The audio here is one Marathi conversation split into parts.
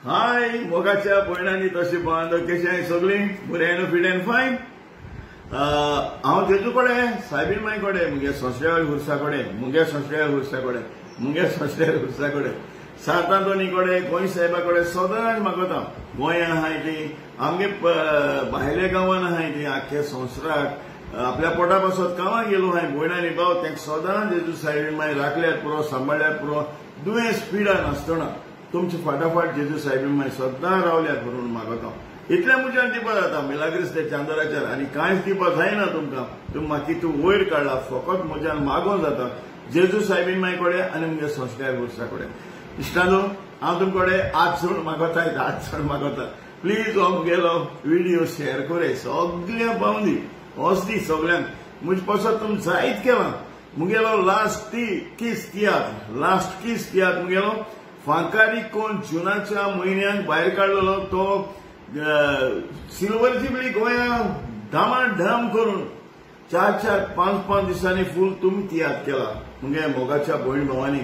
हाय मोगाच्या भयणांनी तशी बांद कशें सगळीं बरें फिट एंड फायन। हांव जेजू कडेन सायबीण माई कडेन मुगे सोंसऱ्या हुर्सा कडेन मुगे सोंसऱ्या हुर्सा कडेन सातांतोनी कडेन गोंय साहेबा कडेन सदांच मागता। गोंयां आहाय ती आमगे भायल्या गांवांत आहाय ती आख्या संवसाराक आपल्या पोटा पासत गांवांत गेलो हाय भयणांनी भाव तांकां सदांच जेजू सायबीण माई राखल्यात पुरो सांबाळल्यात पुरो दुयेंस पिडा नासतना तुमचे फाटाफाट जेजू सायबीण माई सदां रावल्यात म्हणून मागता। इतल्या मुजान दिवपा जाता मिलाग्रीस ते चांदराचेर आनी कांयच दिवपा जायना तुमकां। तुमी म्हाका तूं वयर काडला फकत म्हज्यान मागो जाता जेजू सायबीण माई कडेन आनी मुगे संस्कार वर्सा कडेन। इश्टांनो हांव तुम कडेन आज चड मागता प्लीज हो मुगेलो व्हिडिओ शेअर करे सगळ्या पावंदी वचती सगळ्यांक म्हजे पासत तुमी जायत केलां। मुगेलो लास्ट किस तियात्र मुगेलो फांकारी कोण जुनाच्या म्हयन्याक भायर काडलेलो तो सिल्वर जुबली गोंयां धामाधाम करून 4-5 दिसांनी फूल तुमी तियात्र केला मुगे मोगाच्या भयण भावांनी।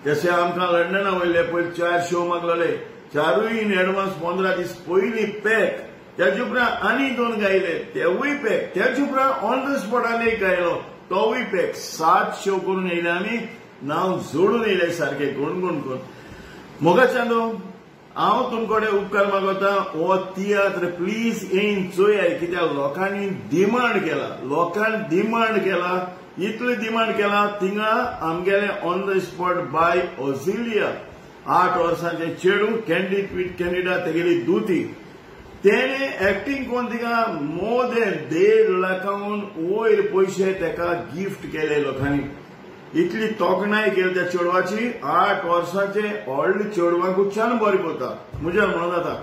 जशें आमकां लंडना वयले पयलीं 4 शो मागलेले 4य इन एडवांस 15 दीस पयलीं पॅक त्याच्या उपरांत आनी 2 गायले तेवूय पॅक त्याच्या उपरांत ऑन द स्पॉटार एक गायलो तोवूय पॅक 7 शो करून येयले आमी नांव जोडून येयले सारखे गुणगुण करून। मोगाच्या न्हू हांव तुमकडे उपकार मागता हो तियात्र प्लीज येवन चोयाय कित्याक लोकांनी डिमांड केला इतले डिमांड केला थिंगा आमगेले ऑन द स्पॉट बाय ऑझिलिया 8 वर्सांचे चेडू कॅन्डिडा तेगेली दुती तेणे एक्टिंग कोण थिंगा मोर देन 1.5 लाखांहून वयर पयशे तेका गिफ्ट केले लोकांनी। इतली तोखणाय केली त्या चेडवाची 8 वर्सांचे व्हडले चेडवाकूच्यान बरें करता म्हज्या म्हणून जाता।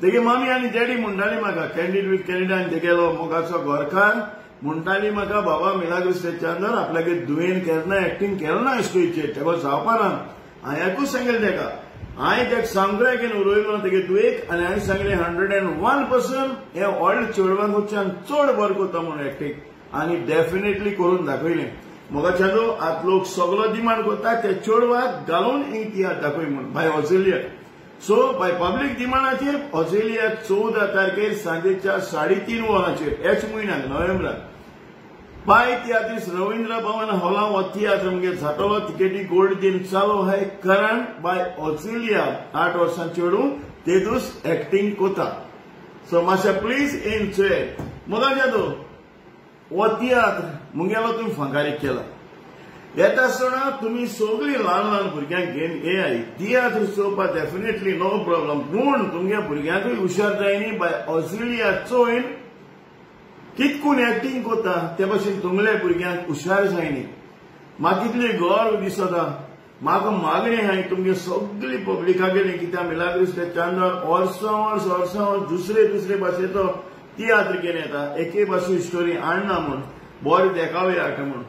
तेगे मामी आनी डॅडी म्हणटाली म्हाका कॅन्डिडा तेगेलो मोगाचो घरकार म्हणटाली म्हाका बाबा मिलाग्रीस चांदर आपल्यागे दुयेन केन्ना एक्टिंग केलें ना स्टेजीचेर तेका जावपा ना। हांवें एकूच सांगलें तेका हांवें तेका सांगले की उलयलो तेगे दुयेक आनी हांवें सांगलें 101% हे व्हडले चेडवाकूच्यान चड बरें करता म्हणून एक्टिंग आनी डेफिनेटली करून दाखयलें। मोगाच्या न्हू आतां लोक सगळो डिमांड करता ते चेडवाक घालून तियात्र दाखय म्हूण बाय ऑझिलिया। सो बाय पब्लीक डिमांडाचेर ऑझिलिया 14 तारखेर सांजेच्या 3:30 वरांचेर हेच म्हयन्याक नोव्हेंबराक बाय तियात्रीस रवींद्र भवन हॉलां हो तियात्र मुगे जातलो। तिकेटी गोल्ड दिन चालू आहाय कारण बाय ऑझिलिया 8 वर्सां चेडू तेदूस एक्टिंग कोता। सो मातशें प्लीज येवन चोय मोगाच्या न्हू हो तियात्र मुगेलो तुमी फांकारीक केला येता आसतना तुमी सगळीं ल्हान भुरग्यांक घेवन येयाय तियात्र चोवपाक डेफिनेटली नो प्रॉब्लम पूण तुमगे भुरग्यांकूय हुशार जायनी बाय ऑझिलिया चोयन कितकून एक्टिंग करता ते भाशेन तुमल्या भुरग्यांक हुशार जायनी। म्हाका इतली गर्व दिसता म्हाका मागणी आहाय तुमगे सगळी पब्लिका गेली कित्याक मिलाग्रीस चांदर वर्सां दुसरे भाशेचो तियात्र घेवन येता एके भाशे स्टोरी आणना म्हूण बरें देखावे हाडटा म्हूण।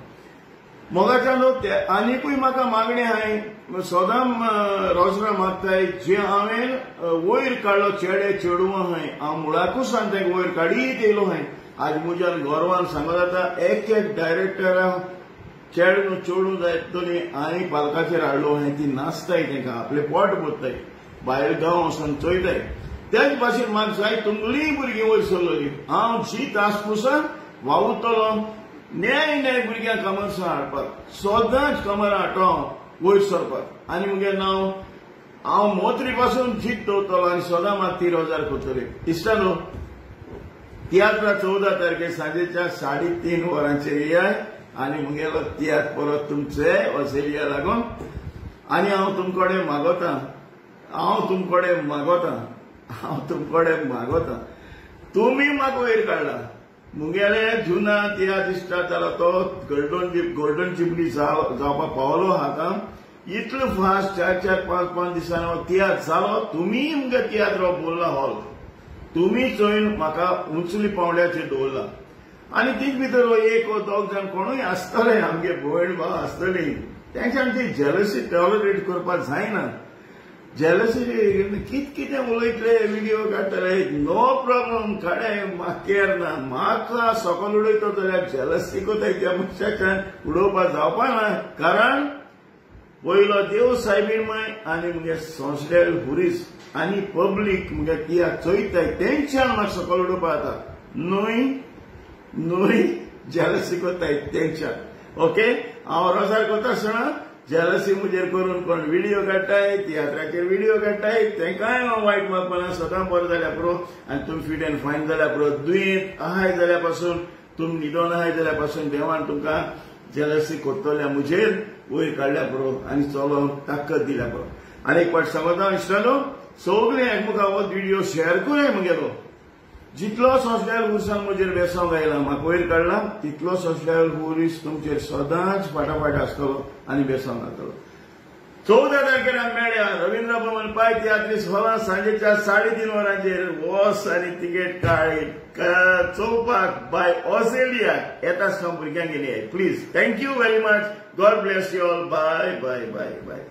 मोगाच्या लोक आनीकूय म्हाका मागणी आहाय सदां रोजरा मागताय जे हांवें वयर काडलो चेडे चेडू आहाय हांव मुळाकूच सांगता वयर काडीत येयलो हाय। आज म्हज्यान गौरवान सांगो जाता एक डायरेक्टरा चेडू चेडू जाय तरी हांवें पालकाचेर हाडलो हाय ती नाचताय तांकां आपलें पोट भरताय भायर गांव वचून चोयताय त्याच भाशेन म्हाका जाय तुमलीं भुरगीं वयर सरलोली हांव जी तासपुसान वावुरतलो न्याय भुरग्यांक कमर्सां हाडपाक सदांच कमरां हाडटा वयर सरपाक आनी मुगे नांव हांव मोत्री पासून जीत दवरतलो आनी सदां म्हाका 30,000 करतले। इश्टानो तियात्र 14 तारखेर सांजेच्या 3:30 वरांचेर येयाय आनी मुगेलो तियात्र परत तुमचे ऑझिलिया लागून आनी हांव तुमकडे मागोता तुमी म्हाका वयर काडला मुगेले जुना तियात्र स्टार्ट जाला तो गोल्डन जुबली जावपाक पावलो हाका इतलो फास्ट 4-5 दिसांनी तियात्र जालो तुमी मुगे तियात्र बोल्ला हॉल तुमी चोयन म्हाका उंचली पावंड्याचेर दवरला आनी तीच भितर 1-2 जाण कोणूय आसतले आमगे भयण भाव आसतली तेंच्यान ती जेलसी टॉलरेट करपाक जायना। जेलसी कितें उलयतले व्हिडिओ काडटले नो प्रॉब्लम काडे म्हाका केर ना म्हाका सकल उडयता जाल्यार जेलसी कोताय त्या मनशाच्यान उडोवपाक जावपा ना कारण पयलो देव सायबीण माय आनी मुगे संस्कार हुरीस आनी पब्लीक म्हणजे कित्याक चोयताय तेंच्यान म्हाका सकयल उडोवपा जाता न्हय जेलसी कोत्ताय तेंच्यान ओके हांव रोजार कोता आसतना जेलसी मुजेर करून कोण व्हिडिओ काडटाय तियात्राचेर व्हिडिओ काडटाय तेंकाय हांव वायट मागपाना सदां बरो जाल्यार पुरो आनी तुमी फिट एंड फायन जाल्यार पुरो दुयेंत आहाय जाल्यार पासून तुमी निदोन आहाय जाल्यार पासून देवान तुमकां जेलसी कोत्तल्या मुजेर वयर काडल्या पुरो आनी चलोवंक ताकद दिल्या पुरो आनी एक फावट सांगता इश्टानो सगळे एकमेका हो व्हिडिओ शेअर करूय म्हगेलो जितलो सोशल लेवल उर्सान म्हजेर बेसोंक आयला म्हाका वयर काडला तितलो सोशल लेवल उरीस तुमचेर सदांच फाटाफाट आसतलो आनी बेसोंक जातलो 14 तारखेर आमी मेळया रवींद्र भवन पाय तियात्रीस हॉलांत सांजेच्या 3:30 वरांचेर वोस आनी तिकेट चोवपाक बाय ऑस्ट्रेलिया येता आसतना भुरग्यांक घेवन येयात please thank you very much God bless you all bye bye bye bye